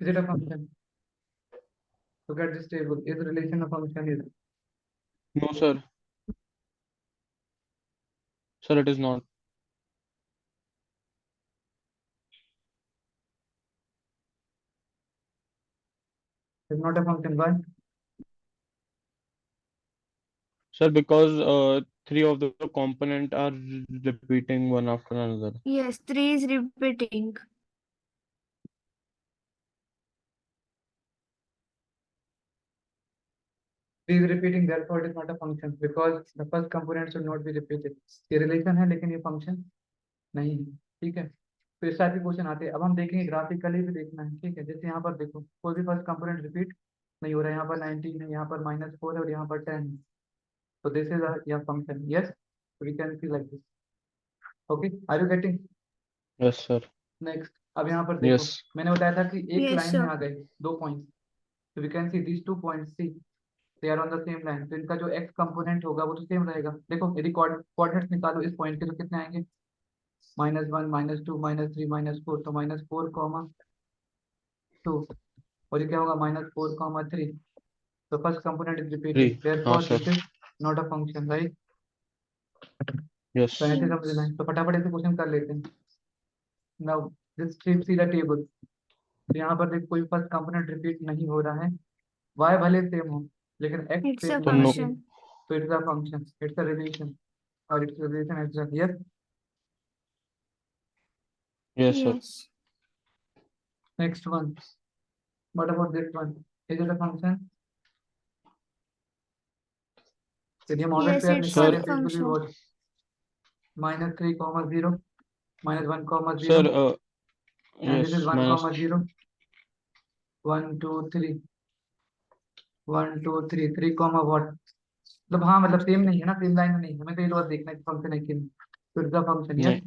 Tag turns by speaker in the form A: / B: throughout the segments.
A: Is it a function? Look at this table. Is relation a function? Is
B: No, sir. Sir, it is not.
A: it's not a function. Why?
B: Sir, because three of the component are repeating one after another.
C: Yes, 3 is repeating.
A: Three is repeating. Therefore, it is not a function because the first component should not be repeated. ये relation है लेकिन ये function नहीं है. ठीक है. तो इस टाइप के क्वेश्चन आते हैं. अब हम देखेंगे ग्राफिकली भी देखना है. ठीक है. जैसे यहाँ पर देखो कोई भी फर्स्ट कंपोनेंट रिपीट नहीं हो रहा है. यहाँ पर 19 है, यहाँ पर -4 है और यहाँ पर 10 है. तो this is your function. Yes, we can see like this. Okay, are you getting?
B: Yes, sir.
A: Next. अब यहाँ पर देखो
B: Yes.
A: मैंने बताया था कि एक
C: Yes,
A: लाइन में
C: sir.
A: आ गए 2 पॉइंट्स. तो we can see these 2 points. See they are on the same line. तो इनका जो एक्स कंपोनेंट होगा वो तो सेम रहेगा. देखो यदि कोऑर्डिनेट्स निकालो इस पॉइंट के तो कितने आएंगे? -1 -2 -3 -4. तो -4, 2. और ये क्या होगा? -4, 3. तो first component is repeated.
B: 3.
A: Therefore
B: sir.
A: This is not a function, right?
B: Yes.
A: तो ऐसे समझना है. तो फटाफट ऐसे क्वेश्चन कर लेते हैं. Now this see the table. तो यहाँ पर देखो कोई फर्स्ट कंपोनेंट रिपीट नहीं हो रहा है. वाई भले सेम हो लेकिन एक्स
C: It's a
A: सेम होना
B: no.
A: चाहिए.
C: function.
A: तो it's a function, it's a relation. और it's relation as well. Yes.
B: Yes, sir.
C: Yes.
A: Next one. What about this one? Is it a function? यदि हम order
C: Yes,
A: pair
C: it's
B: Sir.
C: a
A: निकालें तो it will be
C: function.
A: What? -3, 0, -1,
B: Sir,
A: 0. And
B: yes,
A: this is 1,
B: minus
A: 0. 1 2 3. 1 2 3. 3 what? मतलब हाँ, मतलब same नहीं है ना, सेम लाइन में नहीं है. हमें तो ये तो बस देखना है कि फंक्शन है कि नहीं. तो इट्स अ फंक्शन. यस,
B: नहीं.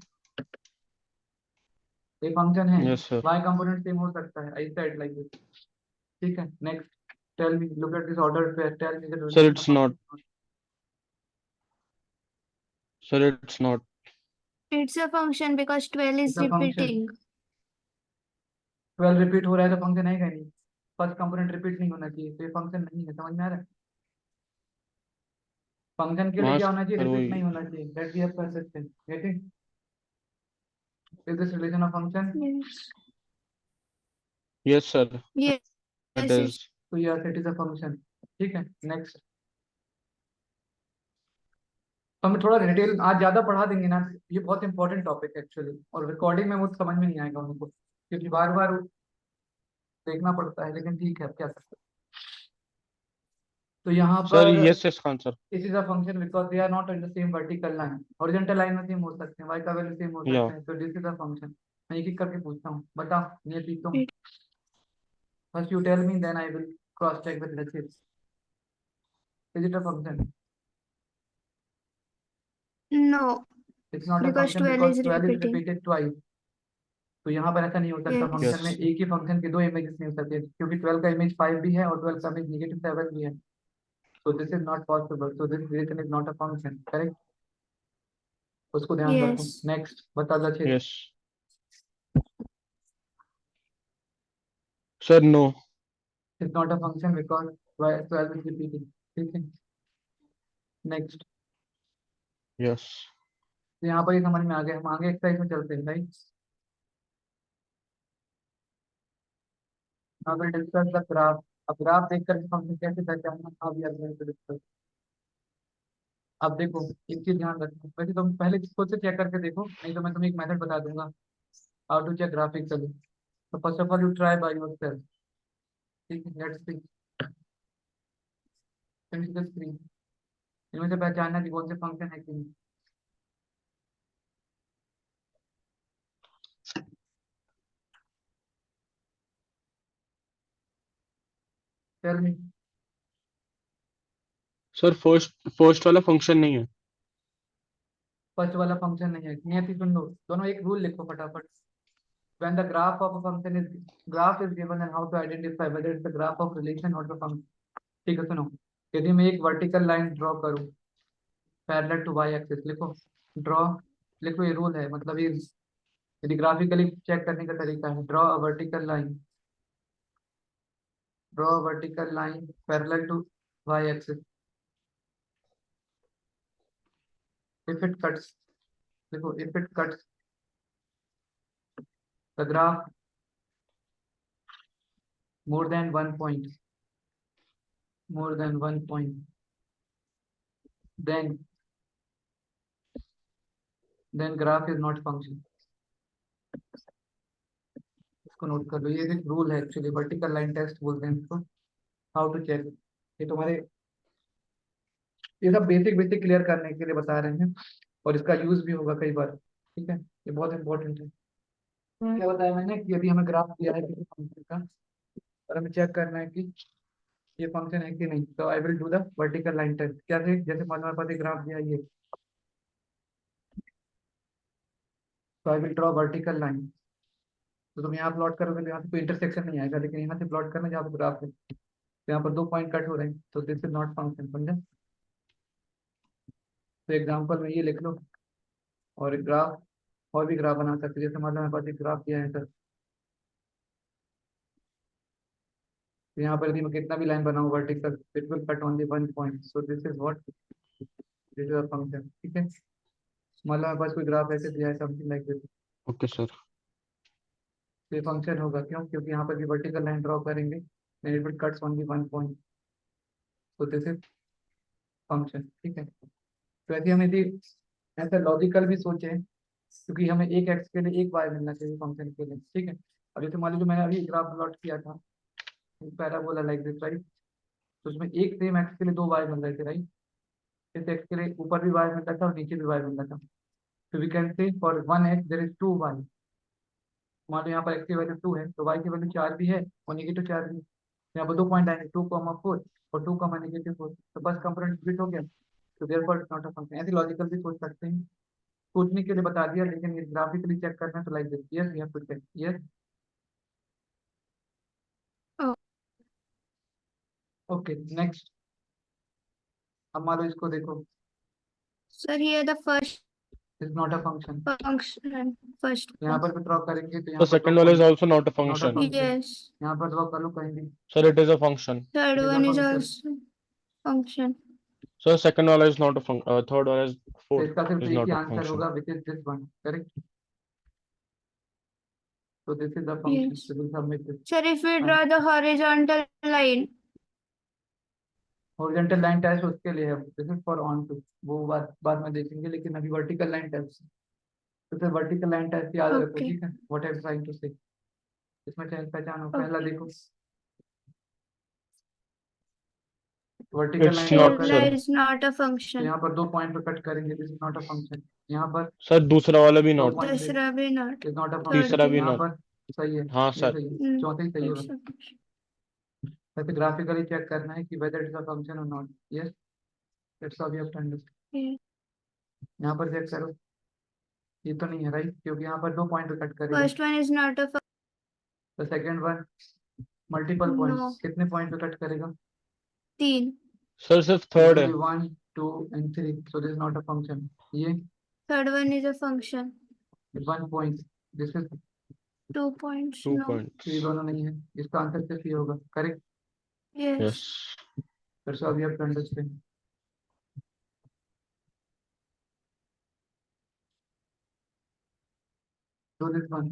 A: ये फंक्शन है.
B: Yes, sir.
A: Y component same हो सकता है. I said like this. ठीक है. Next. Tell me, look at this order pair. Tell me the
B: Sir,
A: relation
B: it's
A: of
B: not.
A: Function.
B: Sir, it's not.
C: It's a function because 12 is
A: it's a function.
C: repeating.
A: 12 repeat हो रहा है तो function है क्या? नहीं. First component repeat नहीं होना चाहिए तो ये फंक्शन नहीं है. समझ में आ रहा है? फंक्शन के लिए
B: हाँ
A: क्या होना चाहिए?
B: सर,
A: रिपीट
B: वही.
A: नहीं होना चाहिए. That we have consistent. Getting? Is this relation of function?
C: Yes.
B: Yes, sir.
C: Yes.
B: It
C: Yes,
B: is.
C: it's
A: तो yes, it is a function. ठीक है. नेक्स्ट. तो हमें थोड़ा डिटेल आज ज्यादा पढ़ा देंगे ना. ये बहुत इंपॉर्टेंट टॉपिक है एक्चुअली. और रिकॉर्डिंग में वो समझ में नहीं आएगा उनको क्योंकि बार बार देखना पड़ता है. लेकिन ठीक है, अब क्या कर सकते हैं. तो यहाँ
B: Sir,
A: पर
B: yes, yes, answer.
A: This is a function because they are not in the same vertical line. Horizontal line में सेम हो सकते हैं, वाई का वैल्यू सेम हो सकते
B: Yeah.
A: हैं. तो दिस इज अ फंक्शन. मैं एक एक करके पूछता हूँ. बताओ नियति तुम.
C: it.
A: First you tell me, then I will cross check with Rachit. Is it a function?
C: No,
A: it's not a
C: because
A: function
C: 12
A: because
C: is
A: 12 is
C: repeating.
A: Repeated twice. तो यहाँ पर ऐसा नहीं हो सकता.
C: Yes.
A: फंक्शन में
B: Yes.
A: एक ही फंक्शन के दो इमेजेस नहीं हो सकते क्योंकि 12 का इमेज 5 भी है और 12 का इमेज -7 भी है. So this is not possible. So this relation is not a function. Correct? उसको ध्यान रखो.
C: Yes.
A: नेक्स्ट. बता दक्षित.
B: Yes. Sir, no.
A: It's not a function because 12 is repeating. ठीक है. नेक्स्ट.
B: Yes.
A: तो यहाँ पर ये समझ में आ गया. हम आगे एक्सरसाइज में चलते हैं. Right? Now we'll discuss the graph. अब ग्राफ देख कर फंक्शन कैसे पहचानना, अब we are going to discuss. अब देखो एक चीज ध्यान रखना. वैसे तुम पहले खुद से चेक करके देखो, नहीं तो मैं तुम्हें एक मेथड बता दूंगा हाउ टू चेक ग्राफिकली. तो first of all you try by yourself. ठीक है. Let's see. Finish the screen. इनमें से पहचानना कि कौन से फंक्शन है कि नहीं. Tell me.
B: Sir, first वाला function नहीं है.
A: फर्स्ट वाला फंक्शन नहीं है. नियति सुन लो. दोनों एक रूल लिखो फटाफट. when the graph of a function is graph is given and how to identify whether it's the graph of relation or the function. ठीक है. सुनो. यदि मैं एक वर्टिकल लाइन ड्रॉ करूं पैरेलल टू वाई एक्सिस, लिखो ड्रॉ. लिखो, ये रूल है. मतलब ये यदि ग्राफिकली चेक करने का तरीका है. Draw a vertical line draw a vertical line parallel to y-axis. If it cuts, देखो, if it cuts the graph more than 1 point, then graph is not function. इसको नोट कर लो, ये एक रूल है एक्चुअली, वर्टिकल लाइन टेस्ट बोलते हैं इसको. How to check, ये तुम्हारे, ये सब बेसिक क्लियर करने के लिए बता रहे हैं, और इसका यूज भी होगा कई बार. ठीक है, ये बहुत इंपॉर्टेंट है. क्या बताया मैंने कि यदि हमें ग्राफ दिया है किसी फंक्शन का और हमें चेक करना है कि ये फंक्शन है कि नहीं, तो I will do the vertical line test. क्या थे, जैसे मान लो हमारे पास एक ग्राफ दिया है ये, तो I will draw vertical line. तो तुम यहाँ प्लॉट करोगे तो यहाँ से कोई इंटरसेक्शन नहीं आएगा, लेकिन यहाँ से प्लॉट करना जहाँ पे ग्राफ है, तो यहाँ पर 2 पॉइंट कट हो रहे हैं, तो दिस इज नॉट फंक्शन. समझे? तो एग्जाम्पल में ये लिख लो, और एक ग्राफ, और भी ग्राफ बना सकते हैं. जैसे मान लो हमारे पास एक ग्राफ दिया है सर, तो यहाँ पर यदि मैं कितना भी लाइन बनाऊँ vertical, it will cut only 1 point. So this is what, this is a function. ठीक है, मान लो हमारे पास कोई ग्राफ ऐसे दिया है, something like this,
B: Okay, sir.
A: तो ये फंक्शन होगा. क्यों? क्योंकि यहाँ पर भी वर्टिकल लाइन ड्रॉ करेंगे, then it will cuts only 1 point. So this is function. ठीक है, तो ऐसे हम यदि ऐसा लॉजिकल भी सोचे, क्योंकि हमें एक एक्स के लिए एक वाई मिलना चाहिए फंक्शन के लिए. ठीक है, अब जैसे मान लीजिए मैंने अभी ग्राफ प्लॉट किया था, पैराबोला लाइक दिस, राइट. तो उसमें एक सेम एक्स के लिए 2 वाई मिल रहे थे, राइट. इस एक्स के लिए ऊपर भी वाई मिल रहा था और नीचे भी वाई मिल रहा था. तो we can say for 1 X there is 2 Y. मान लो यहाँ पर एक्स की वैल्यू 2 है, तो वाई की वैल्यू 4 भी है और नेगेटिव 4 भी है. यहाँ पर 2 पॉइंट आएंगे, 2,4 और 2,-4, तो बस कंपोनेंट स्प्लिट हो गया. तो therefore it's not a function. ऐसे लॉजिकल भी सोच सकते हैं, सोचने के लिए बता दिया, लेकिन ये ग्राफिकली चेक करना है तो like this. Yes, you have to check. Yes,
C: Oh,
A: okay. Next, अब मान लो इसको देखो,
C: sir, here the first
A: is not a function.
C: function, first
A: यहाँ
C: one.
A: पर भी ड्रॉ करेंगे तो
B: The
A: यहाँ पर 2
B: second one is
A: point,
B: also not a
A: not a
B: function.
A: Function.
C: Yes,
A: यहाँ पर ड्रॉ कर लो कहीं भी,
B: Sir, it is a function.
C: third
A: it is a
C: one is
A: function.
C: also function.
B: So second one is not a function. Third one is
A: तो
B: fourth
A: इसका सिर्फ
B: is
A: एक ही
B: not a
A: आंसर
B: function.
A: होगा, which is this one. Correct. तो this is the function.
C: Yes.
A: So will submit this.
C: Sir, if we draw the horizontal line,
A: horizontal line test उसके लिए है, this is for onto, वो बाद में देखेंगे, लेकिन अभी वर्टिकल लाइन टेस्ट. तो फिर वर्टिकल लाइन टेस्ट याद रखो.
C: okay,
A: ठीक है, what I am trying to say, इसमें पहचानो. पहला
C: okay.
A: देखो, vertical
B: It's
A: line draw
B: not,
A: कर,
C: Tabla
B: sir.
C: is not a
A: तो
C: function.
A: यहाँ पर 2 पॉइंट पे कट करेंगे, this is not a function. यहाँ पर
B: Sir, दूसरा वाला भी
A: 2
B: not.
A: पॉइंट
C: दूसरा भी not.
A: Is not a
C: Third
A: function.
B: तीसरा भी
C: भी
A: यहाँ
B: not.
A: पर सही है,
B: हाँ
A: ये
B: sir.
A: सही है,
C: Mm,
A: चौथे ही सही है.
C: it's
A: बस
C: a function.
A: वैसे ग्राफिकली चेक करना है कि whether it is a function और not. Yes, that's how we have to understand.
C: Yeah.
A: यहाँ पर चेक करो, ये तो नहीं है, राइट, क्योंकि यहाँ पर 2 पॉइंट पे कट करेगा.
C: First one is not a
A: तो second one multiple
C: function.
A: Point,
C: No,
A: कितने पॉइंट पे कट करेगा?
C: तीन.
B: Sir, सिर्फ third है.
A: 1, 2 and 3. so this is not a function. ये
C: Third one is a function.
A: 1 point, this is,
C: 2 points.
B: 2
C: No.
B: points.
A: ये दोनों नहीं है, इसका आंसर सिर्फ ये होगा. Correct.
C: Yes.
B: Yes.
A: That's how we have to understand. so this one,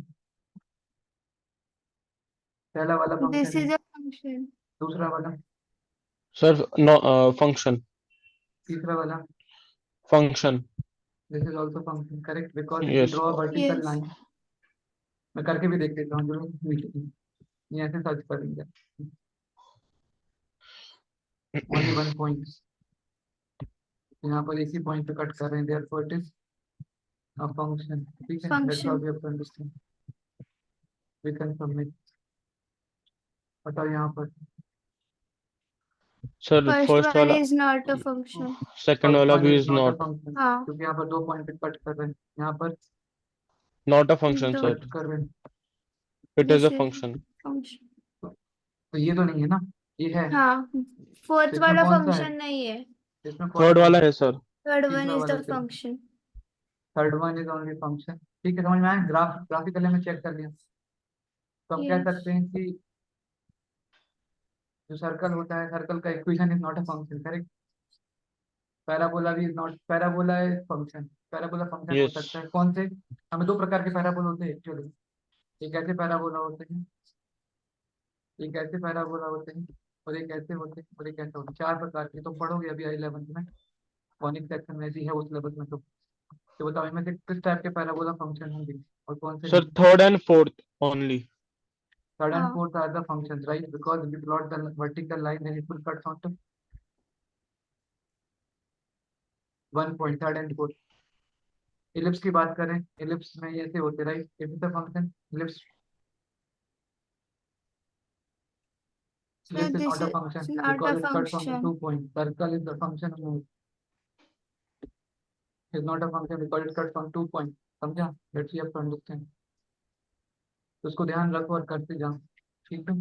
A: पहला वाला
C: This
A: फंक्शन है,
C: is a function.
A: दूसरा वाला,
B: Sir, no, function.
A: तीसरा वाला,
B: Function.
A: This is also function. Correct, because if you
B: Yes.
A: Draw vertical
C: Yes.
A: Line, मैं करके भी देख लेता हूँ, जो ये ऐसे सर्च करेंगे, ओनली 1 पॉइंट, यहाँ पर एक ही पॉइंट पे कट कर रहे हैं, therefore it is a function. ठीक है, that's how
C: Function.
A: We have to understand. We can submit. बताओ यहाँ पर,
B: Sir,
C: First
B: first
C: one
B: वाला,
C: is not a function.
B: second
A: first
B: वाला
A: वन
B: भी
A: is
B: is
A: not a
B: not.
A: Function,
C: हाँ.
A: क्योंकि यहाँ पर 2 पॉइंट पे कट कर रहे हैं, यहाँ पर
B: Not a function,
C: दो.
B: sir.
A: कट कर रहे हैं.
B: It is
C: This
B: a
C: is
B: function.
C: function.
A: तो ये तो नहीं है ना, ये है.
C: हाँ.
A: तो
C: Fourth
A: इसमें
C: वाला
A: कौन सा है,
C: function नहीं है.
A: इसमें कौन
B: Third
A: सा
B: वाला
A: है?
B: है sir.
C: Third one
A: तीसरा
C: is
A: वाला
C: the
A: सिर्फ.
C: function.
A: Third one is only function. ठीक है, समझ में आया. ग्राफिकली हमें चेक कर लिया, तो हम कह
C: Yes.
A: सकते हैं कि जो सर्कल होता है, सर्कल का equation is not a function, correct. Parabola भी is not, parabola is function, parabola function हो
B: Yes.
A: सकता है। कौन से? हमें दो प्रकार के पैराबोला होते हैं एक्चुअली। एक ऐसे पैराबोला होते हैं, एक ऐसे पैराबोला होते हैं, और एक ऐसे होते हैं, और एक ऐसे होते हैं। चार प्रकार के तो पढ़ोगे अभी 11th में, कॉनिक सेक्शन में भी है उस लेवल में। तो बताओ इनमें से किस टाइप के पैराबोला फंक्शन होंगे और कौन से
B: Sir,
A: नहीं?
B: third and fourth only.
A: Third and
C: हाँ
A: fourth are the functions, right? Because if you plot the vertical line, then it will cut onto one point, third and fourth. Ellipse की बात करें, ellipse में ये ऐसे होते, right? It is a function. Ellipse,
C: so
A: ellipse is
C: this
A: not a
C: is
A: function
C: not
A: because
C: a
A: it cuts onto 2
C: function.
A: points. Circle is the function of is not a function because it cuts on 2 points. समझा? Let's you have to understand. तो उसको ध्यान रखो और करते जाओ, ठीक है?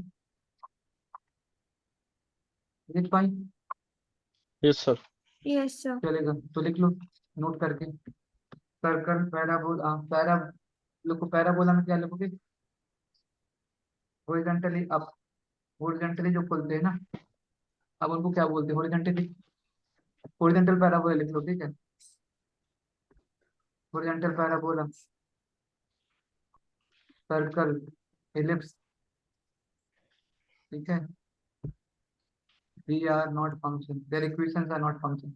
A: लिख पाई?
B: Yes, sir.
C: Yes, sir.
A: चलेगा तो लिख लो नोट करके। सर्कल, पैराबोला, पैरा लोग पैराबोला में क्या लिखोगे? हॉरिजॉन्टली अप, हॉरिजॉन्टली जो खोलते हैं ना, अब उनको क्या बोलते हैं? हॉरिजॉन्टली, हॉरिजॉन्टल पैराबोला लिख लो, ठीक है? हॉरिजॉन्टल पैराबोला, सर्कल, एलिप्स, ठीक है? They are not function, their equations are not function,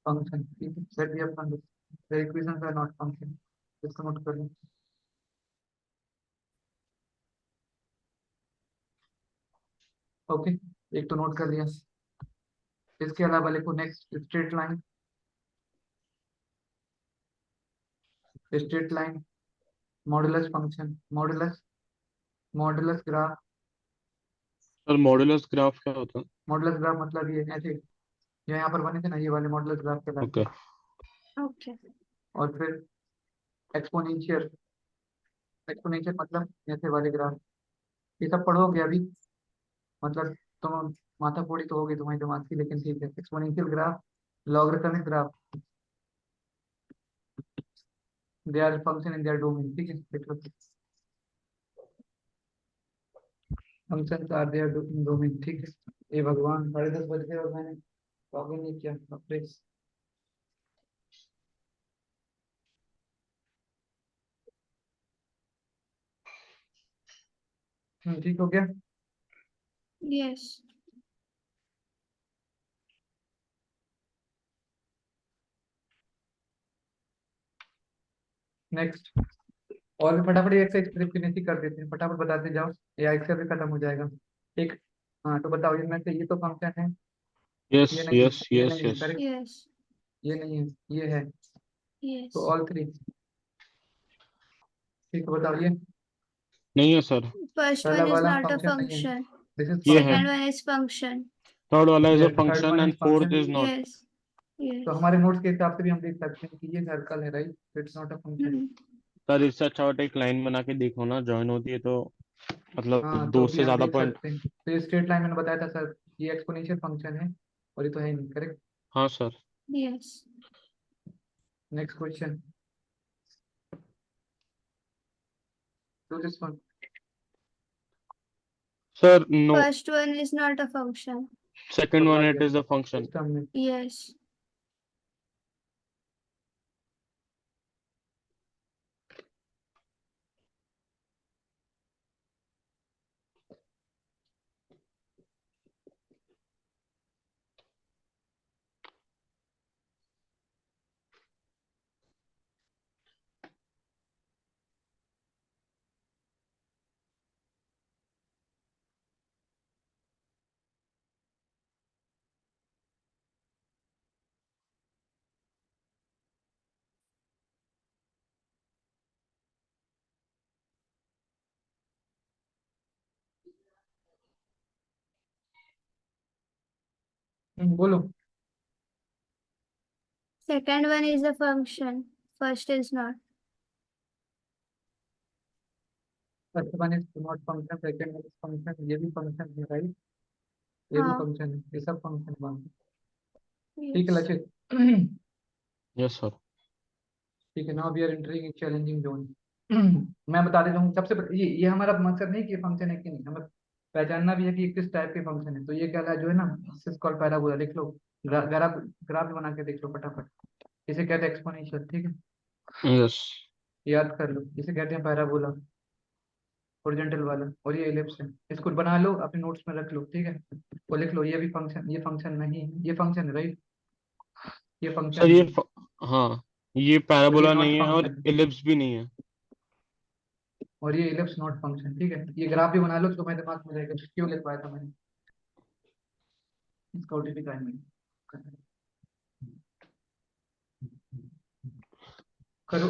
A: function, ठीक है? सेट दी अपना, their equations are not function, इसको नोट कर लो। ओके, एक तो नोट कर लिया। इसके अलावा लिखो next, straight line, straight line, modulus function, modulus, modulus graph.
B: Sir, modulus graph क्या होता है?
A: मॉडुलस ग्राफ मतलब ये ऐसे जो यहाँ पर बने थे ना, ये वाले मॉडुलस ग्राफ के
B: Okay.
C: Okay.
A: और फिर एक्सपोनेंशियल, एक्सपोनेंशियल मतलब ऐसे वाले ग्राफ। ये सब पढ़ोगे अभी, मतलब तुम माथा फोड़ी तो होगी तुम्हारी दिमाग की, लेकिन ठीक है। Exponential graph, logarithmic graph, they are function in their domain, ठीक है? देख लो, फंक्शन आर देयर डोमेन, ठीक है? ये भगवान, 10:30 बज गए और मैंने लॉगिन नहीं किया, बाप रे। ठीक हो गया।
C: Yes.
A: नेक्स्ट, और भी फटाफट एक से एक फिनिश कर देते हैं, फटाफट बताते जाओ, या एक से भी खत्म हो जाएगा। एक, हाँ तो बताओ इनमें से ये तो फंक्शन है,
B: Yes,
A: ये नहीं है,
B: yes,
A: ये
B: yes,
A: नहीं है,
B: yes.
A: करेक्ट?
C: Yes.
A: ये नहीं है, ये है, तो
C: Yes.
A: ऑल थ्री, ठीक है? बताओ ये
B: नहीं है sir.
C: First
A: पहला
C: one is
A: वाला
C: not a
A: फंक्शन नहीं है,
C: function.
A: दिस इज
B: ये है.
C: Second
A: function.
C: one is function.
B: Third वाला is a
A: yes, third
B: function
A: one is
B: and fourth
A: function.
B: is not.
C: Yes. Yes.
A: तो हमारे नोट्स के हिसाब से भी हम देख सकते हैं कि ये सर्कल है, right? It's not a function.
C: Hmm.
B: Sir इससे अच्छा होता है एक लाइन बना के देखो ना, ज्वाइन होती है तो मतलब
A: हाँ तो
B: दो
A: भी
B: से
A: हम
B: ज्यादा
A: देख
B: पॉइंट.
A: सकते हैं, तो ये स्ट्रेट लाइन मैंने बताया था सर, ये एक्सपोनेंशियल फंक्शन है और ये तो है ही नहीं, करेक्ट?
B: हाँ sir.
C: Yes.
A: Next question, do this one.
B: Sir no.
C: First one is not a function.
B: Second
A: बता
B: one it
A: दिया
B: is a function.
A: सिस्टम में।
C: Yes.
A: बोलो।
C: Second one is a function. First is not.
A: First one is not function, second is function, ये भी function है, right? ये भी
C: हाँ.
A: फंक्शन है, ये सब फंक्शन वन। ठीक है
C: Yes.
A: लचित?
B: Yes sir.
A: ठीक है, now we are entering in challenging zone. मैं बता देता हूँ सबसे ये हमारा मकसद नहीं कि ये फंक्शन है कि नहीं, हमें पहचानना भी है कि ये किस टाइप के फंक्शन है। तो ये क्या जो है ना, दिस कॉल्ड पैराबोला। लिख लो, ग्राफ ग्राफ बना के देख लो फटाफट। इसे कहते हैं एक्सपोनेंशियल, ठीक है,
B: यस
A: याद कर लो। इसे कहते हैं पैराबोला, हॉरिजॉन्टल वाला। और ये एलिप्स है, इसको बना लो अपने नोट्स में रख लो, ठीक है। और लिख लो, ये भी फंक्शन, ये फंक्शन नहीं है, ये फंक्शन है राइट, ये फंक्शन
B: सर ये
A: है
B: हाँ, ये
A: और ये
B: पैराबोला
A: नॉट
B: नहीं है और
A: फंक्शन,
B: इलिप्स भी नहीं है।
A: और ये एलिप्स नॉट फंक्शन, ठीक है। ये ग्राफ भी बना लो तो मेरे दिमाग में रहेगा क्यों लिखवाया था मैंने, इसका ओटीपी का नहीं करो।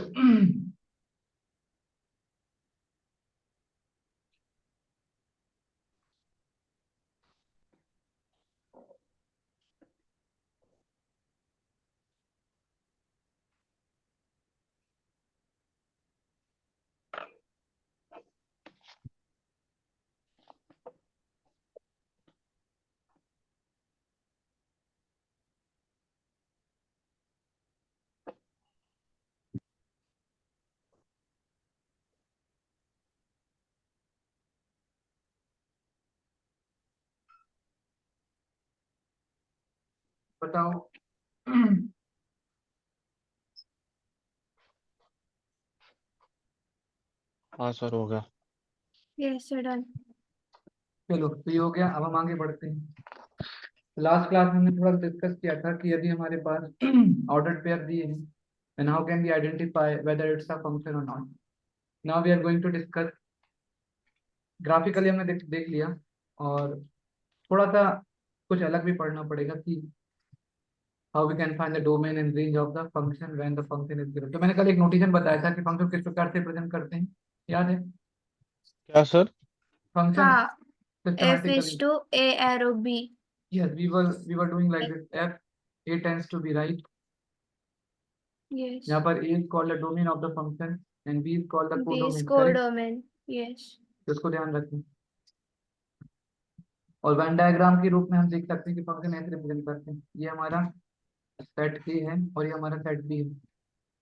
A: बताओ।
B: हाँ सर हो गया।
C: Yes, you're done.
A: चलो तो ये हो गया, अब हम आगे बढ़ते हैं। लास्ट क्लास में हमने थोड़ा डिस्कस किया था कि यदि हमारे पास ऑर्डर्ड पेयर दिए हैं, and how can we identify whether it's a function or not. Now we are going to discuss, graphically हमने देख लिया, और थोड़ा सा कुछ अलग भी पढ़ना पड़ेगा कि how we can find the domain and range of the function when the function is given। तो मैंने कल एक नोटेशन बताया था कि फंक्शन किस प्रकार से प्रेजेंट करते हैं, याद है?
B: क्या सर?
A: फंक्शन
C: हाँ, F is
A: systematically,
C: to A arrow B.
A: yes, we were doing like this, f a tends to be right,
C: Yes.
A: यहाँ पर a is called the domain of the function and b is called the
C: B is
A: codomain, correct?
C: codomain. Yes.
A: तो इसको ध्यान रखें। और Venn diagram के रूप में हम देख सकते हैं कि फंक्शन ऐसे रिप्रेजेंट करते हैं, ये हमारा सेट ए है और ये हमारा सेट बी है।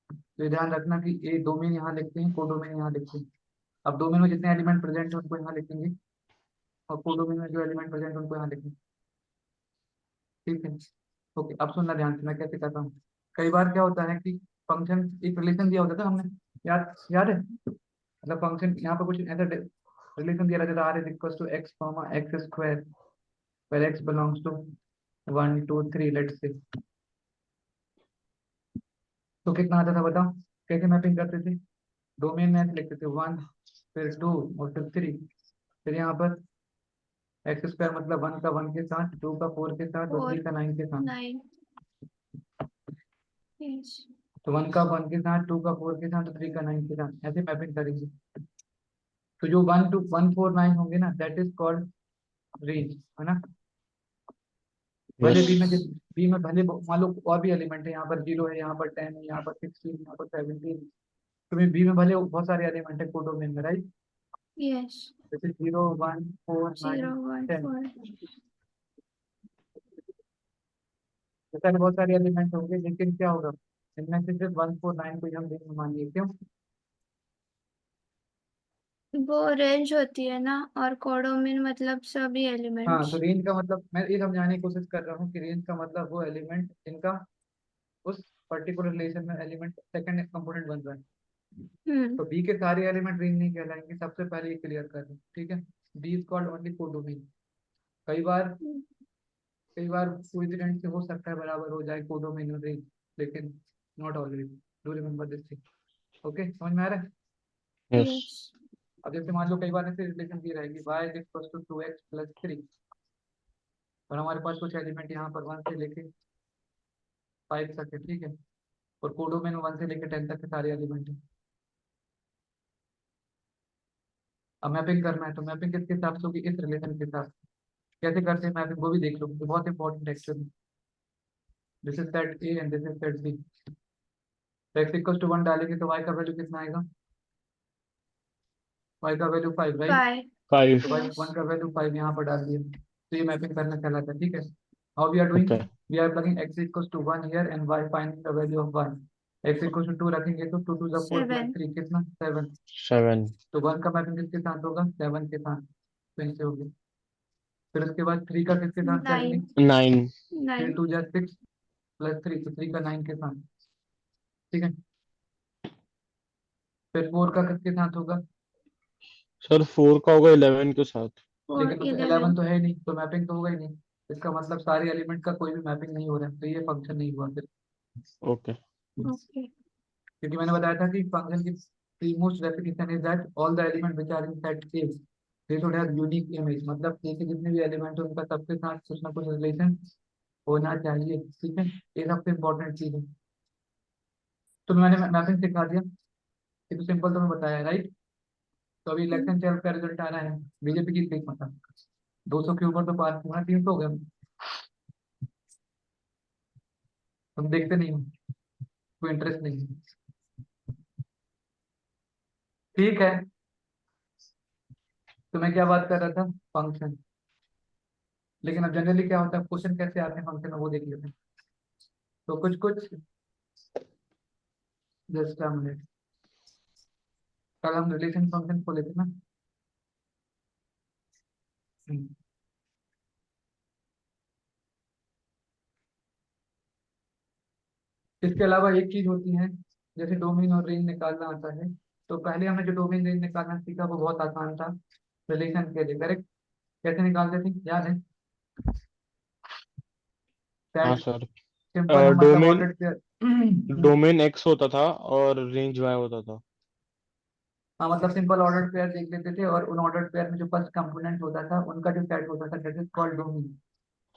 A: तो ये ध्यान रखना कि ए डोमेन यहाँ लिखते हैं, कोडोमेन यहाँ लिखते हैं। अब डोमेन में जितने एलिमेंट प्रेजेंट है उनको यहाँ लिखेंगे, और कोडोमेन में जो एलिमेंट प्रेजेंट है उनको यहाँ लिखेंगे, ठीक है। ओके, अब सुनना ध्यान से मैं कैसे करता हूँ। कई बार क्या होता है कि फंक्शन एक रिलेशन दिया होता था हमने, याद याद है? मतलब फंक्शन यहाँ पर कुछ ऐसा रिलेशन दिया रहता था, R is equal to X comma X square, where x belongs to 1 2 3 let's say. तो कितना आता था बताओ, कैसे मैपिंग करते थे? डोमेन में ऐसे लिखते थे 1, फिर 2 और फिर 3। फिर यहाँ पर एक्स स्क्वायर मतलब 1 का 1 के साथ, 2 का 4 के साथ और 3
C: 4,
A: का 9 के साथ।
C: 9. Yes.
A: तो 1 का 1 के साथ, 2 का 4 के साथ और 3 का 9 के साथ, ऐसे मैपिंग करेंगे। तो जो 1 2 1 4 9 होंगे ना, दैट इज कॉल्ड रेंज, है ना? भले
B: यस
A: बी में भले मान लो और भी एलिमेंट है, यहाँ पर 0 है, यहाँ पर 10 है, यहाँ पर 16, यहाँ पर 17। तुम्हें बी में भले बहुत सारे एलिमेंट है कोडोमेन में, राइट?
C: Yes.
A: जैसे 0 1 4 9
C: 0 1
A: 10,
C: 4.
A: जैसे बहुत सारे एलिमेंट होंगे, लेकिन क्या होगा, इनमें से सिर्फ 1 4 9 को ही हम रेंज में मानिए, क्यों?
C: वो रेंज होती है ना, और कोडोमेन मतलब सभी
A: हाँ,
C: एलिमेंट्स.
A: तो रेंज का मतलब मैं ये समझाने की कोशिश कर रहा हूँ कि रेंज का मतलब वो एलिमेंट जिनका उस पर्टिकुलर रिलेशन में एलिमेंट सेकंड कंपोनेंट बन रहा है।
C: हम्म.
A: तो बी के सारे एलिमेंट रेंज नहीं कहलाएंगे, सबसे पहले ये क्लियर कर रहे हैं, ठीक है। B is called only codomain. कई बार कोइंसिडेंट से हो सकता है बराबर हो जाए कोडोमेन और रेंज, लेकिन not always. Do remember this thing, okay? समझ में आ रहा है?
B: Yes
C: Yes.
A: अब जैसे मान लो कई बार ऐसे रिलेशन दी रहेगी, y is equal to 2x plus 3, और हमारे पास कुछ एलिमेंट यहाँ पर 1 से लेके 5 तक है, ठीक है। और कोडोमेन में 1 से लेके 10 तक के सारे एलिमेंट है। अब मैपिंग करना है, तो मैपिंग किसके हिसाब से होगी? इस रिलेशन के साथ। कैसे करते हैं मैपिंग, वो भी देख लो, ये बहुत important actually. This is set A and this is set B. तो x इक्वल टू 1 डालेंगे तो y का वैल्यू कितना आएगा? y का वैल्यू 5, राइट?
C: 5.
B: फाइव।
A: तो y
C: Yes.
A: 1 का वैल्यू 5 यहाँ पर डाल दिया, तो ये मैपिंग करना कहलाता है, ठीक है। How we are doing,
B: okay
A: we are plugging x equal to 1 here and y finding the value of y। x equal to 2 रखेंगे तो 2 2 4 प्लस
C: 7
A: 3 कितना 7।
B: 7
A: तो 1 का मैपिंग किसके साथ होगा 7 के साथ, तो इनसे हो गया। फिर उसके बाद 3 का किसके साथ
C: 9
A: मैपिंग,
B: 9
A: 3
C: 9
A: 2 जा 6 प्लस 3, तो 3 का 9 के साथ, ठीक है। फिर 4 का किसके साथ होगा,
B: सर 4 का होगा 11 के साथ।4
A: लेकिन उसमें 11
C: 11
A: तो है ही नहीं, तो मैपिंग तो होगा ही नहीं। इसका मतलब सारे एलिमेंट का कोई भी मैपिंग नहीं हो रहा है, तो ये फंक्शन नहीं हुआ फिर।
B: ओके
C: ओके
A: क्योंकि मैंने बताया था कि फंक्शन की most definition is that all the element which are in set A they should have unique image, मतलब A के जितने भी एलिमेंट है उनका सबके साथ कुछ ना कुछ रिलेशन होना चाहिए, ठीक है। ये सबसे इम्पोर्टेंट चीज है। तो मैंने मैपिंग सिखा दिया, ये तो सिंपल तुम्हें बताया, राइट। तो अभी इलेक्शन चल का रिजल्ट आ रहा है, बीजेपी की देख मतलब 200 के ऊपर तो पास हुआ, 300 हो गया। तुम देखते नहीं हो, कोई इंटरेस्ट नहीं है, ठीक है। तो मैं क्या बात कर रहा था, फंक्शन। लेकिन अब जनरली क्या होता है, क्वेश्चन कैसे आते हैं फंक्शन में वो देख लेते हैं। तो कुछ कुछ जस्ट अ मिनट, कल हम रिलेशन फंक्शन खोले थे ना। हम्म। इसके अलावा एक चीज होती है, जैसे डोमेन और रेंज निकालना आता है। तो पहले हमने जो डोमेन रेंज निकालना सीखा वो बहुत आसान था रिलेशन के लिए, करेक्ट। कैसे निकालते थे याद है,
B: हाँ
A: दैट
B: सर।
A: सिंपल हम मतलब
B: domain
A: order pair.
B: Domain x होता था और रेंज वाई होता था।
A: हाँ मतलब सिंपल ऑर्डर पेयर देख लेते थे, और उन ऑर्डर पेयर में जो फर्स्ट कंपोनेंट होता था उनका जो सेट होता था दैट इज कॉल्ड डोमेन,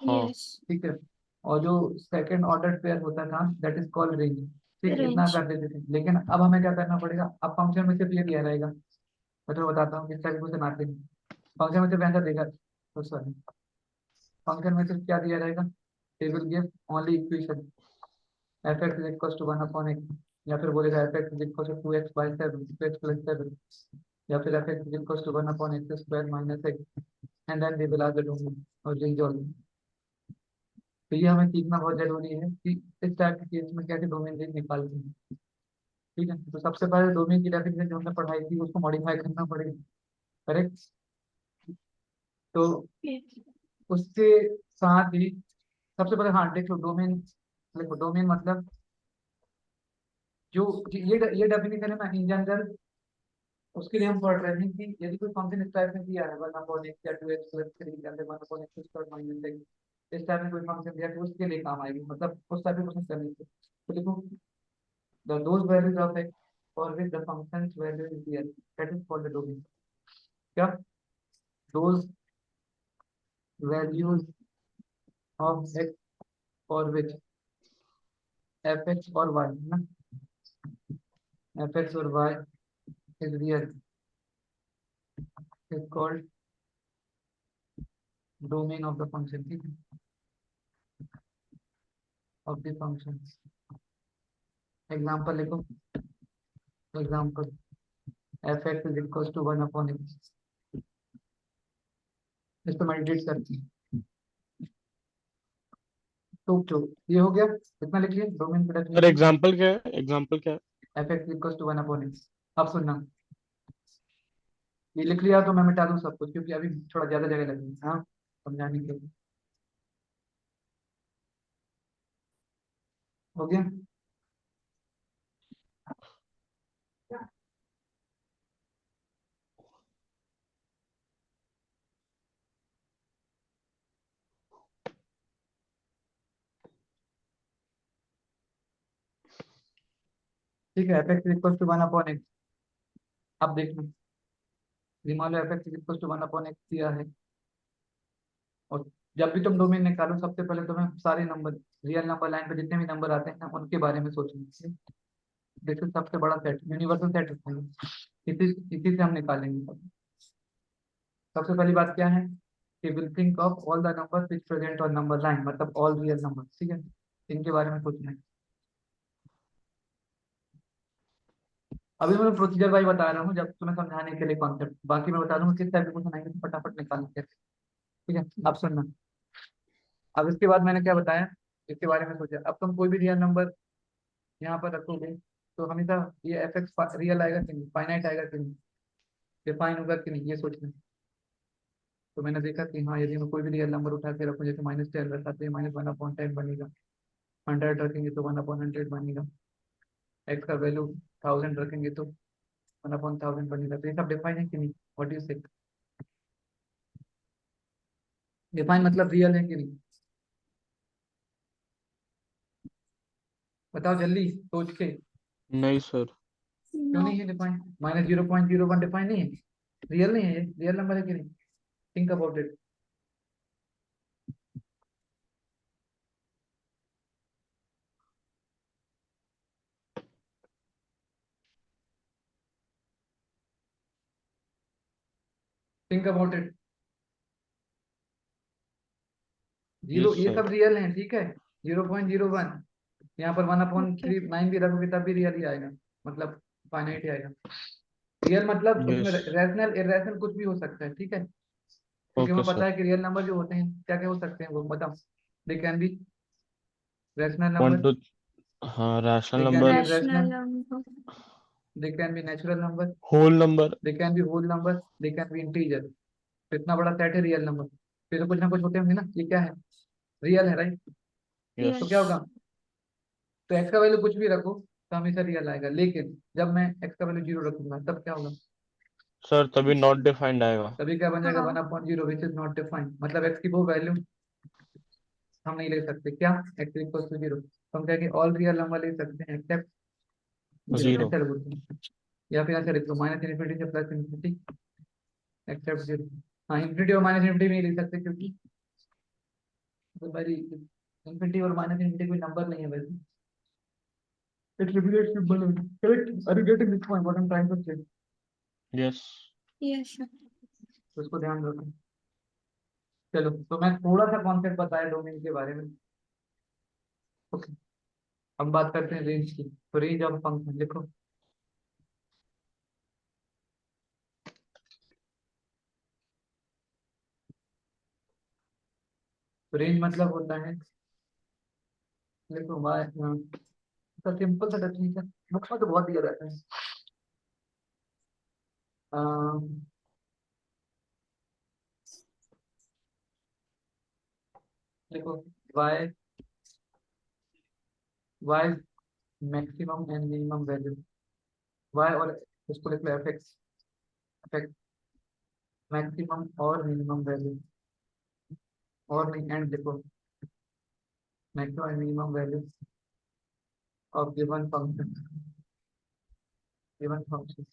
B: हाँ
C: यस
A: ठीक है। और जो सेकंड ऑर्डर पेयर होता था दैट इज कॉल्ड रेंज, ठीक है। इतना
C: रेंज
A: कर देते थे, लेकिन अब हमें क्या करना पड़ेगा, अब फंक्शन में सिर्फ ये दिया रहेगा। मैं तो बताता हूँ किस टाइप क्वेश्चन आते हैं। फंक्शन में सिर्फ आंसर देगा, तो सॉरी, फंक्शन में सिर्फ क्या दिया रहेगा, table give only equation F X is equal to 1/x, या फिर बोलेगा F X is equal to 2x/7 2x plus 7, या फिर F X is equal to 1/x² minus x, and then they will are the domain और range all. तो ये हमें सीखना बहुत जरूरी है कि इस टाइप के केस में कैसे डोमेन रेंज निकालते हैं, ठीक है। तो सबसे पहले डोमेन की डेफिनेशन जो हमने पढ़ाई थी उसको मॉडिफाई करना पड़ेगा, करेक्ट। तो उसके साथ ही सबसे पहले हाँ देखो डोमेन, देखो डोमेन मतलब जो ये डेफिनेशन है ना इन जनरल, उसके लिए हम पढ़ रहे हैं कि यदि कोई फंक्शन इस टाइप में दिया है 1/x या 2x प्लस 3 या फिर 1/x² माइनस x, इस टाइप में कोई फंक्शन दिया तो उसके लिए काम आएगी, मतलब उस टाइप के क्वेश्चन करने से। तो देखो the those values of x for which the function's value is here, that is called the domain, क्या those values of x for which fx और y है ना, fx और y is real is called domain of the function, ठीक है, of the function। Example लिखो, example fx is equals to 1/x, इसको meditate करती है। तो ये हो गया, कितना लिख लिया डोमेन का
B: सर
A: डेफिनेशन,
B: एग्जांपल क्या है, एग्जांपल क्या है?
A: fx is equals to 1/x। अब सुनना, ये लिख लिया तो मैं मिटा दूं सब कुछ, क्योंकि अभी थोड़ा ज्यादा जगह लगेगी हाँ समझाने के लिए। हो गया, ठीक है। F X equal to 1/x। अब देखना, ये मान लो F X equal to 1/x दिया है, और जब भी तुम डोमेन निकालो सबसे पहले तुम्हें सारे नंबर, रियल नंबर लाइन पे जितने भी नंबर आते हैं ना उनके बारे में सोचना है। देखो सबसे बड़ा सेट यूनिवर्सल सेट होता है, इसी इसी से हम निकालेंगे सब। सबसे पहली बात क्या है कि will think of all the number which present on number line, मतलब ऑल रियल नंबर, ठीक है। इनके बारे में सोचना है। अभी मैं प्रोसीजर वाइज बता रहा हूँ, जब तुम्हें समझाने के लिए कॉन्सेप्ट, बाकी मैं बता दूंगा किस टाइप के क्वेश्चन आएंगे तो फटाफट निकालना कैसे, ठीक है। अब सुनना, अब इसके बाद मैंने क्या बताया, इसके बारे में सोचा। अब तुम कोई भी रियल नंबर यहाँ पर रखोगे तो हमेशा ये एफ एक्स रियल आएगा कि नहीं, फाइनाइट आएगा कि नहीं, डिफाइन होगा कि नहीं, ये सोचना है। तो मैंने देखा कि हाँ यदि मैं कोई भी रियल नंबर उठा के रखूँ, जैसे -10 रखाते हैं, -1/10 बनेगा, 100 रखेंगे तो 1/100 बनेगा, एक्स का वैल्यू 1000 रखेंगे तो 1/1000 बनेगा। तो ये सब डिफाइन है कि नहीं, व्हाट यू से, डिफाइन मतलब रियल है कि नहीं, बताओ जल्दी सोच के।
B: नहीं सर।
A: क्यों
C: नो।
A: नहीं है डिफाइन, -0.01 डिफाइन नहीं है, रियल नहीं है, ये रियल नंबर है कि नहीं, think about it. Think about it. Zero,
B: yes
A: ये
B: सर।
A: सब रियल है, ठीक है, 0.01, यहाँ पर 1/3
C: ओके।
A: 9 भी रखोगे तब भी रियल ही आएगा, मतलब फाइनाइट ही आएगा। रियल मतलब उसमें
B: यस।
A: रैशनल इरेशनल कुछ भी हो सकता है, ठीक है, क्योंकि
B: ओके
A: हमें पता
B: सर।
A: है कि रियल नंबर जो होते हैं क्या क्या हो सकते हैं, वो बताओ। They can be rational
B: one
A: number,
B: two. हाँ, rational
A: they can be
B: number.
C: Rational
A: irrational,
C: number.
A: They can be natural number,
B: whole number.
A: They can be whole number, they can be integer. तो इतना बड़ा set है real number, फिर तो कुछ ना कुछ होते होंगे ना, ये क्या है, रियल है, राइट।
B: यस।
A: तो क्या
C: यस।
A: होगा, तो एक्स का वैल्यू कुछ भी रखो तो हमेशा रियल आएगा, लेकिन जब मैं एक्स का वैल्यू 0 रखूंगा तब क्या होगा,
B: सर तभी नॉट डिफाइंड आएगा।
A: तभी क्या बन जाएगा, वन
C: हाँ।
A: Upon zero which is not defined, मतलब एक्स की वो वैल्यू हम नहीं ले सकते, क्या, एक्स इक्वल टू 0, तो हम कहेंगे ऑल रियल नंबर ले सकते हैं एक्सेप्ट 0,
B: जीरो।
A: ऐसा बोलते हैं। या फिर ऐसे लिख दो -इन्फिनिटी से +इन्फिनिटी एक्सेप्ट 0। हाँ, इन्फिनिटी और -इन्फिनिटी भी नहीं ले सकते क्योंकि तो भाई इन्फिनिटी और -इन्फिनिटी कोई नंबर नहीं है वैसे, it represents symbol, correct, are you getting this point what I am trying to say,
B: yes.
C: Yes sir.
A: तो उसको ध्यान रखो। चलो, तो मैं थोड़ा सा कॉन्सेप्ट बताया डोमेन के बारे में, ओके। अब बात करते हैं रेंज की, तो रेंज ऑफ फंक्शन लिखो। तो रेंज मतलब होता है, देखो वाई, तो सिंपल सा डेफिनेशन बुक्स में तो बहुत दिया रहता है। अम, देखो, Y, Y maximum and minimum value, Y और इसको लिख लो F X, F X maximum और मिनिमम वैल्यू, और नहीं एंड देखो, maximum and minimum value of given function, given function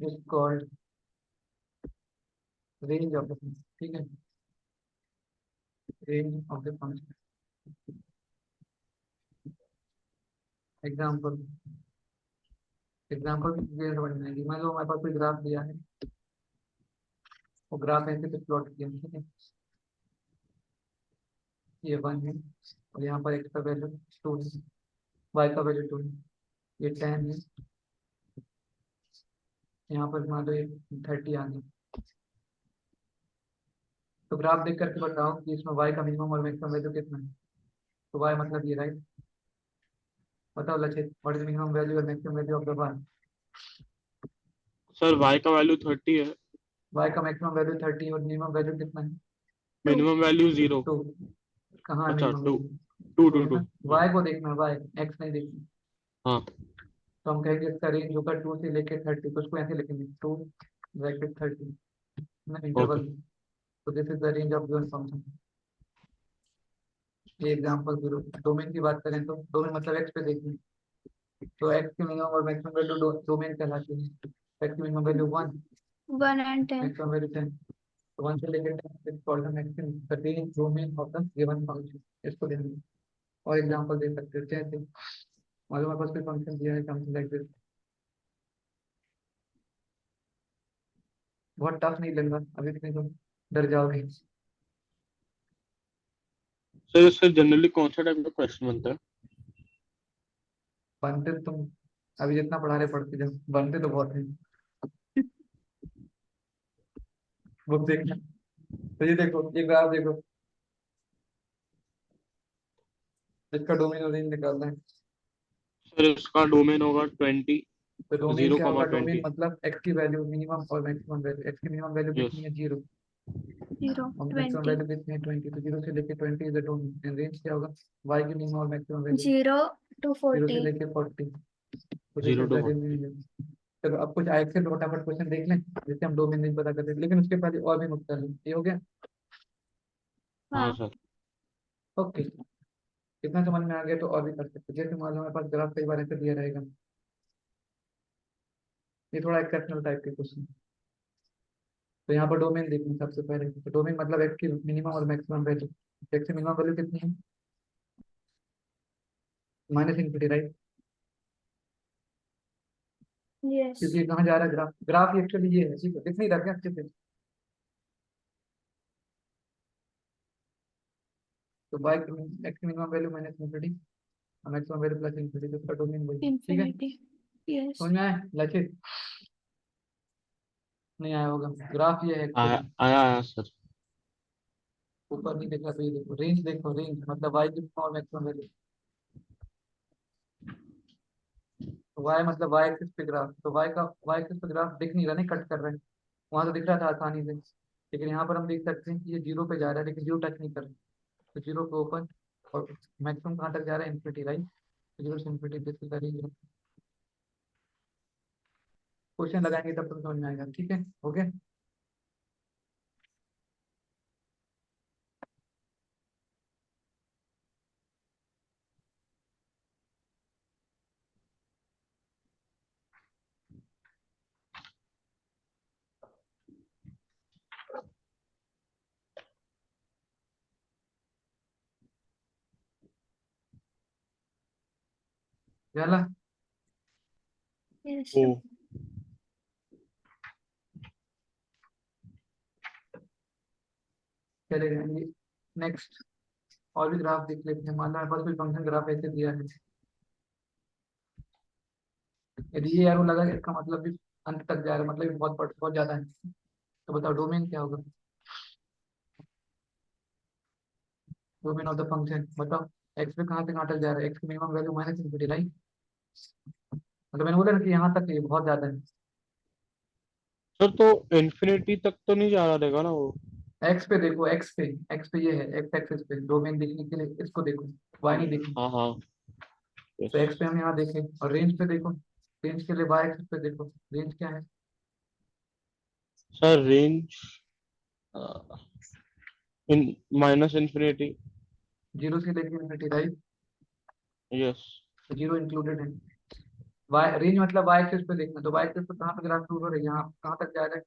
A: is called range of the function, ठीक है, range of the function. Example, example भी क्लियर समझ में आएगी। मान लो हमारे पास कोई ग्राफ दिया है, वो ग्राफ ऐसे पे प्लॉट किया, ठीक है, ये 1 है, और यहाँ पर एक्स का वैल्यू 2 है, वाई का वैल्यू 2 है, ये 10 है, यहाँ पर मान लो ये 30 आ गई। तो ग्राफ देख करके बताओ कि इसमें वाई का मिनिमम और मैक्सिमम वैल्यू कितना है, तो वाई मतलब ये, राइट, बताओ Lakshit, what is minimum value और maximum value of the Y,
B: sir Y का वैल्यू 30 है।
A: वाई का मैक्सिमम वैल्यू 30 और मिनिमम वैल्यू कितना है,
C: टू।
B: Minimum value 0।
A: 2। कहाँ है
B: अच्छा,
A: minimum
B: two.
A: Value,
B: two
A: 2
B: two
A: है
B: टू।
A: ना, वाई को देखना है, वाई, एक्स नहीं देखना।
B: हाँ।
A: तो हम कहेंगे इसका रेंज होगा 2 से लेके 30, तो उसको ऐसे लिखेंगे 2 ब्रैकेट 30 ना,
B: ओके।
A: इंटरवल। तो this is the range of given function. ये एग्जांपल जीरो। डोमेन की बात करें तो डोमेन मतलब एक्स पे देखें, तो एक्स की मिनिमम और मैक्सिमम वैल्यू डोमेन कहलाती है। एक्स की minimum value 1,
C: 1 and 10।
A: Maximum value 10, तो 1 से लेकर 10 called the maximum the range domain of the given function, इसको ध्यान। और एग्जांपल दे सकते हो जैसे मालूम है, कोई फंक्शन दिया है समथिंग लाइक दिस, बहुत टफ नहीं लग रहा अभी नहीं तो डर जाओगे।
B: सर इससे जनरली कौन सा टाइप का क्वेश्चन बनता है?
A: बनते तो तुम अभी जितना पढ़ा रहे पढ़ते जाओ, बनते तो बहुत है, बुक देखना। तो ये देखो, ये ग्राफ देखो, इसका डोमेन और रेंज निकालना है।
B: सर इसका डोमेन होगा 20,
A: तो डोमेन
B: 0,
A: क्या होगा? डोमेन
B: 20।
A: मतलब एक्स की वैल्यू मिनिमम और मैक्सिमम वैल्यू। एक्स की मिनिमम वैल्यू
B: यस।
A: कितनी है? 0।
C: 0
A: और मैक्सिमम
C: 20
A: वैल्यू कितनी है? 20। तो 0 से लेके 20 is the domain. And range क्या होगा? वाई की मिनिमम और मैक्सिमम वैल्यू
C: 0 to
A: 0 से
C: 40
A: लेके 40। तो this
B: 0
A: is
B: to
A: the
B: 40।
A: Range. चलो अब कुछ आगे से फटाफट क्वेश्चन देख लें जिससे हम डोमेन नहीं पता करते, लेकिन उसके पहले और भी नुकसान है। ये हो गया?
B: हाँ
C: हाँ
B: सर।
A: ओके, इतना समझ में आ गया तो और भी कर सकते हैं। जैसे मान लो हमारे पास ग्राफ कई बार ऐसे दिया रहेगा, ये थोड़ा एक्सेप्शनल टाइप के क्वेश्चन। तो यहाँ पर डोमेन देखना सबसे पहले। तो डोमेन मतलब एक्स की मिनिमम और मैक्सिमम वैल्यू। एक्स की मिनिमम वैल्यू कितनी है? -∞, राइट?
C: यस
A: क्योंकि ये कहाँ जा रहा है? ग्राफ। ग्राफ एक्चुअली ये है, ठीक है? दिख नहीं रहा क्या अच्छे से? तो बाय एक्स की मिनिमम वैल्यू -∞ और मैक्सिमम वैल्यू +∞, तो उसका डोमेन वही है, ठीक है?
C: इंफिनिटी यस
A: समझ में आया लचित? नहीं आया होगा। ग्राफ ये है
B: आया
A: एक्चुअली।
B: आया आया सर।
A: ऊपर नहीं देखा तो ये देखो, रेंज देखो। रेंज मतलब वाई की मिनिमम और मैक्सिमम वैल्यू। वाई मतलब वाई एक्सिस पे ग्राफ। तो वाई एक्सिस पे ग्राफ दिख नहीं रहा, नहीं कट कर रहे हैं। वहां तो दिख रहा था आसानी से, लेकिन यहाँ पर हम देख सकते हैं कि ये 0 पे जा रहा है, लेकिन 0 टच नहीं कर रहा। तो 0 पे ऊपर, और मैक्सिमम कहाँ तक जा रहा है? Infinity, right? 0 से infinity this is the range. Question लगाएंगे तब तक समझ में आएगा, ठीक है? ओके। चला
C: यस
B: ओ।
A: चलेगा। नेक्स्ट और भी ग्राफ देख लेते हैं। मान लो हमारे पास कोई फंक्शन ग्राफ ऐसे दिया है। यदि ये एरो लगा है, इसका मतलब भी अंत तक जा रहा है, मतलब ये बहुत ज्यादा है। तो बताओ डोमेन क्या होगा? डोमेन ऑफ द फंक्शन बताओ। एक्स पे कहाँ से कहाँ तक जा रहा है? एक्स की मिनिमम वैल्यू -∞, राइट? मतलब मैंने बोला ना कि यहाँ तक ये बहुत ज्यादा है।
B: सर तो इन्फिनिटी तक तो नहीं जा रहा रहेगा ना वो?
A: एक्स पे देखो, एक्स पे ये है, एक्स एक्सिस पे डोमेन देखने के लिए इसको देखो, वाई नहीं देखो।
B: हाँ हाँ।
A: तो
B: यस।
A: एक्स पे हम यहाँ देखें, और रेंज पे देखो। रेंज के लिए वाई एक्सिस पे देखो, रेंज क्या है?
B: सर रेंज इन माइनस इन्फिनिटी।
A: 0 से लेके इन्फिनिटी, राइट?
B: यस।
A: तो 0 इंक्लूडेड है। वाई रेंज मतलब वाई एक्सिस पे देखना। तो वाई एक्सिस पे कहाँ पे ग्राफ शुरू हो रहा है? यहाँ कहाँ तक जा रहा है?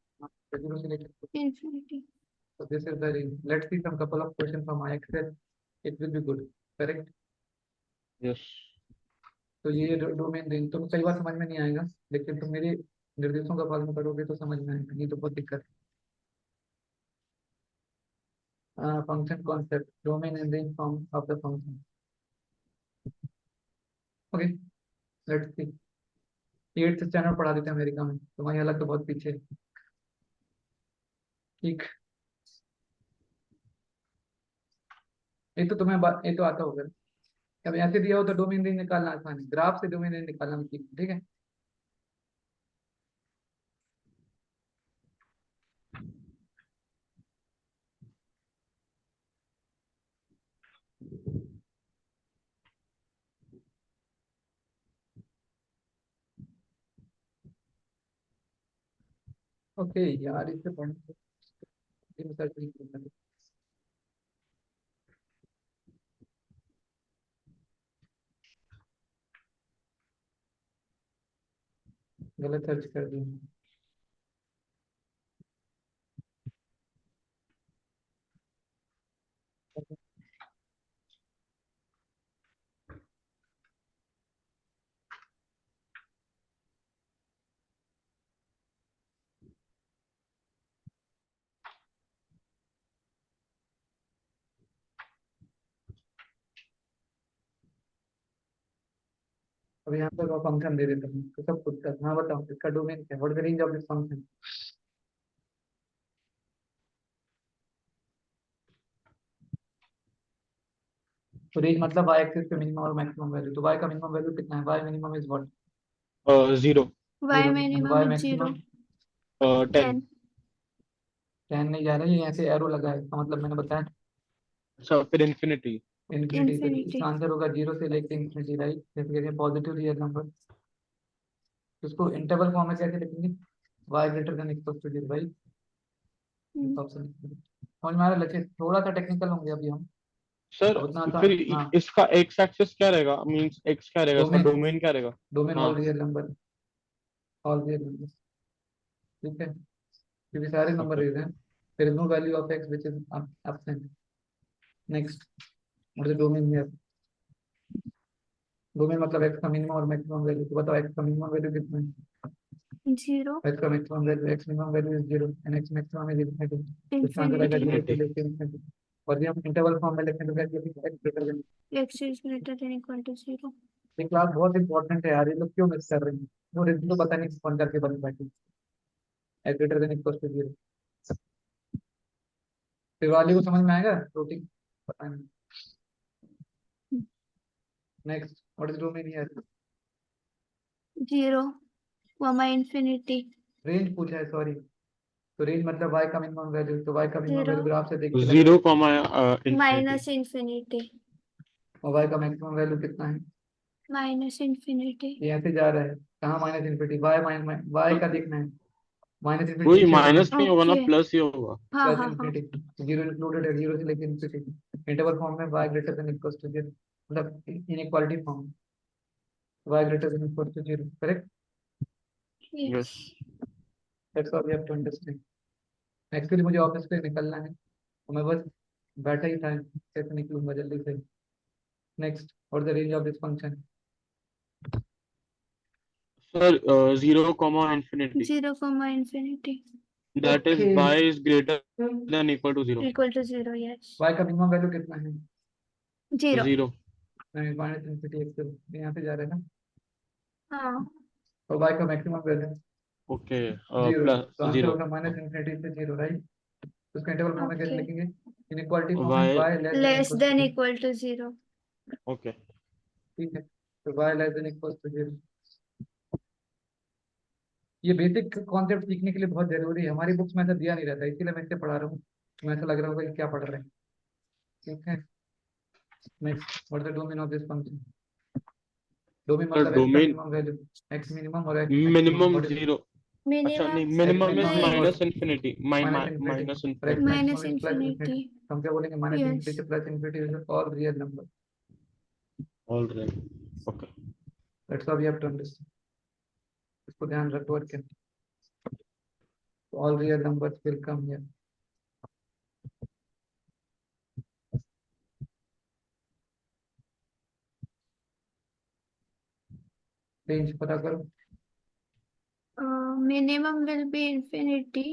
A: 0 से लेके।
C: Infinity
A: So this is the range. Let's see some couple of questions from my Excel. It will be good. Correct?
B: Yes.
A: तो ये डोमेन रेंज तो कई बार समझ में नहीं आएगा, लेकिन तुम मेरे निर्देशों का पालन करोगे तो समझ में आएगा, नहीं तो बहुत दिक्कत है। Function concept, domain and range form of the function. Okay, let's see. 8th standard पढ़ा देते हैं अमेरिका में, तुम्हारी हालत तो बहुत पीछे है। ठीक। ये तो ये तो आता होगा। अब ऐसे दिया हो तो डोमेन रेंज निकालना आसान है, ग्राफ से डोमेन रेंज निकालना मुश्किल, ठीक है? ओके यार, इससे पढ़ने सर्च नहीं करना। गलत सर्च कर दिया। अब यहाँ पर फंक्शन दे देता हूँ तो सब पूछता है। हाँ बताओ इसका डोमेन क्या है? What is the range of this function? तो रेंज मतलब y एक्सिस पे मिनिमम और मैक्सिमम वैल्यू, तो y का मिनिमम वैल्यू कितना है, y minimum is what,
B: 0
C: y
A: zero,
C: minimum
A: y
C: is 0
A: maximum
B: 10
C: 10
A: 10 नहीं जा रहा है, ये ऐसे एरो लगा है, इसका मतलब मैंने बताया
B: अच्छा फिर इन्फिनिटी
A: इन्फिनिटी, तो
C: infinity
A: इसका आंसर होगा 0 से लेके इन्फिनिटी, राइट, जैसे कहते हैं पॉजिटिव रियल नंबर, उसको इंटरवल फॉर्म में कैसे लिखेंगे, y greater than equal to 0, right, option समझ में आ रहा है, लक्ष्य थोड़ा सा टेक्निकल होंगे अभी हम,
B: सर
A: अब उतना था,
B: फिर
A: हाँ,
B: इसका एक्स एक्सिस क्या रहेगा, मींस एक्स क्या रहेगा, इसका
A: डोमेन,
B: डोमेन क्या रहेगा?
A: डोमेन
B: हाँ
A: all real number, all real number, ठीक है, क्योंकि सारे नंबर
B: ओके
A: रियल हैं, there is no value of x which is absent, next what is the domain here, domain मतलब x का मिनिमम और मैक्सिमम वैल्यू, तो बताओ x का मिनिमम वैल्यू कितना है,
C: 0
A: x का maximum value, x minimum value is 0 and x maximum is infinity, इसका आंसर आएगा
C: infinity
A: 0 से
B: इन्फिनिटी
A: लेके इन्फिनिटी, और ये हम इंटरवल फॉर्म में लिखें तो कैसे लिखेंगे, x greater then,
C: x is greater than equal to 0
A: ये क्लास बहुत इंपॉर्टेंट है यार, ये लोग क्यों मिस कर रहे हैं, वो रिजल्ट तो पता नहीं फोन करके बन बैठी, x greater than equal to 0, फिर वाली को समझ में आएगा रूटिंग, पता नहीं, next what is domain here,
C: 0 infinity
A: range पूछा है, सॉरी, तो रेंज मतलब y का मिनिमम वैल्यू, तो y का मिनिमम
C: 0
A: वैल्यू ग्राफ से देख के लग रहा
B: 0 कॉमा इन्फिनिटी
C: minus infinity
A: है, और y का मैक्सिमम वैल्यू कितना है,
C: minus infinity
A: ये ऐसे जा रहा है, कहाँ माइनस इन्फिनिटी, y का देखना है, माइनस इन्फिनिटी
B: वही
A: नीचे होगा ना,
B: माइनस नहीं होगा ना
C: okay
B: प्लस ही होगा
C: हाँ
A: प्लस
C: हाँ हाँ
A: इन्फिनिटी, जीरो इंक्लूडेड है, जीरो से लेके इन्फिनिटी, इंटरवल फॉर्म में y greater than equal to 0, मतलब inequality form, y greater than equal to 0, correct,
C: yes
B: yes
A: that's what we have to understand, actually मुझे ऑफिस से निकलना है, तो मैं बस बैठा ही था, कैसे निकलूंगा जल्दी से, नेक्स्ट और the range of this function,
B: sir 0 comma infinity
C: 0 infinity
B: that is
A: okay,
B: y is greater than equal to 0
C: equal to 0 yes
A: y का मिनिमम वैल्यू कितना है,
C: 0
B: 0
A: नहीं माइनस इन्फिनिटी एक्स यहाँ से जा रहा है ना,
C: हाँ
A: और y का मैक्सिमम वैल्यू
B: ओके
A: 0, तो
B: प्लस
A: आंसर
B: 0
A: होगा माइनस इन्फिनिटी से 0, राइट, तो उसका इंटरवल फॉर्म में कैसे
C: okay
A: लिखेंगे, इनइक्वालिटी फॉर्म में
B: y
A: y less than
C: less
A: equal
C: than
A: to,
C: equal to 0
B: okay
A: ठीक है, तो y less than equal to 0, ये बेसिक कॉन्सेप्ट सीखने के लिए बहुत जरूरी है, हमारी बुक्स में ऐसा दिया नहीं रहता, इसीलिए मैं इससे पढ़ा रहा हूँ, तुम्हें ऐसा लग रहा होगा कि क्या पढ़ रहे हैं, ठीक है, next what the domain of this function, domain
B: sir
A: मतलब x का
B: domain
A: minimum value, x minimum और x maximum,
B: minimum
A: what is
B: 0 अच्छा
C: minimum
B: नहीं
A: x
B: minimum is
A: minimum is
C: नहीं
A: what,
B: minus infinity
A: minus infinity,
B: minus
A: और x
B: infinity
C: minus
A: maximum is plus infinity,
C: infinity
A: हम क्या बोलेंगे, minus
C: yes
A: infinity से plus infinity is all real number,
B: alright okay
A: that's how we have to understand, इसको ध्यान रखो, और क्या, all real numbers will come here, range पता करो,
C: minimum will be infinity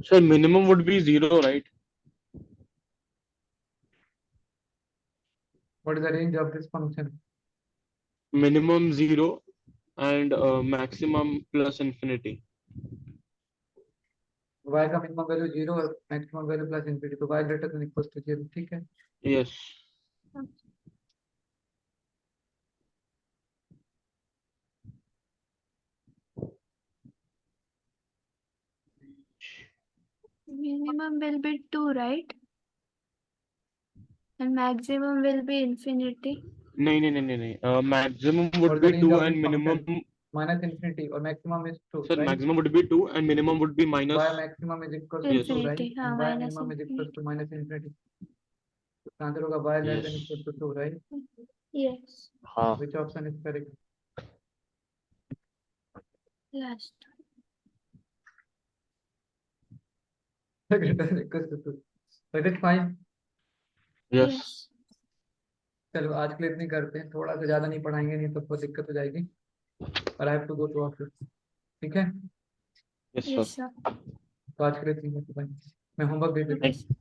B: sir minimum would be 0 right
A: what is the range of this function,
B: minimum 0 and maximum plus infinity
A: y का minimum value 0 और maximum value plus infinity, तो y greater than equal to 0, ठीक है,
B: yes
C: minimum will be 2 right and maximum will be infinity
B: नहीं नहीं नहीं नहीं नहीं maximum
A: और
B: would
A: the
B: be
A: range
B: 2
A: of this
B: and
A: function,
B: minimum
A: minus infinity और maximum is 2,
B: sir
A: right,
B: maximum would be 2 and minimum would be minus
A: y maximum is equal to
B: yes
A: 2, right,
C: infinity हाँ
A: and y
C: minus
A: minimum is equal
C: infinity
A: to minus infinity, तो answer होगा y less
B: yes
A: than equal to 2, right,
C: yes
B: हाँ
A: which option is correct,
C: last
A: greater than equal to 2, so it is fine,
B: yes
C: yes
A: चलो आज के लिए इतनी करते हैं, थोड़ा सा ज्यादा नहीं पढ़ाएंगे, नहीं तो बहुत दिक्कत हो जाएगी, और I have to go to office, ठीक है,
B: yes sir
C: yes sir
A: तो आज के लिए इतनी करते हैं, मैं होमवर्क भेज देता हूँ।
C: okay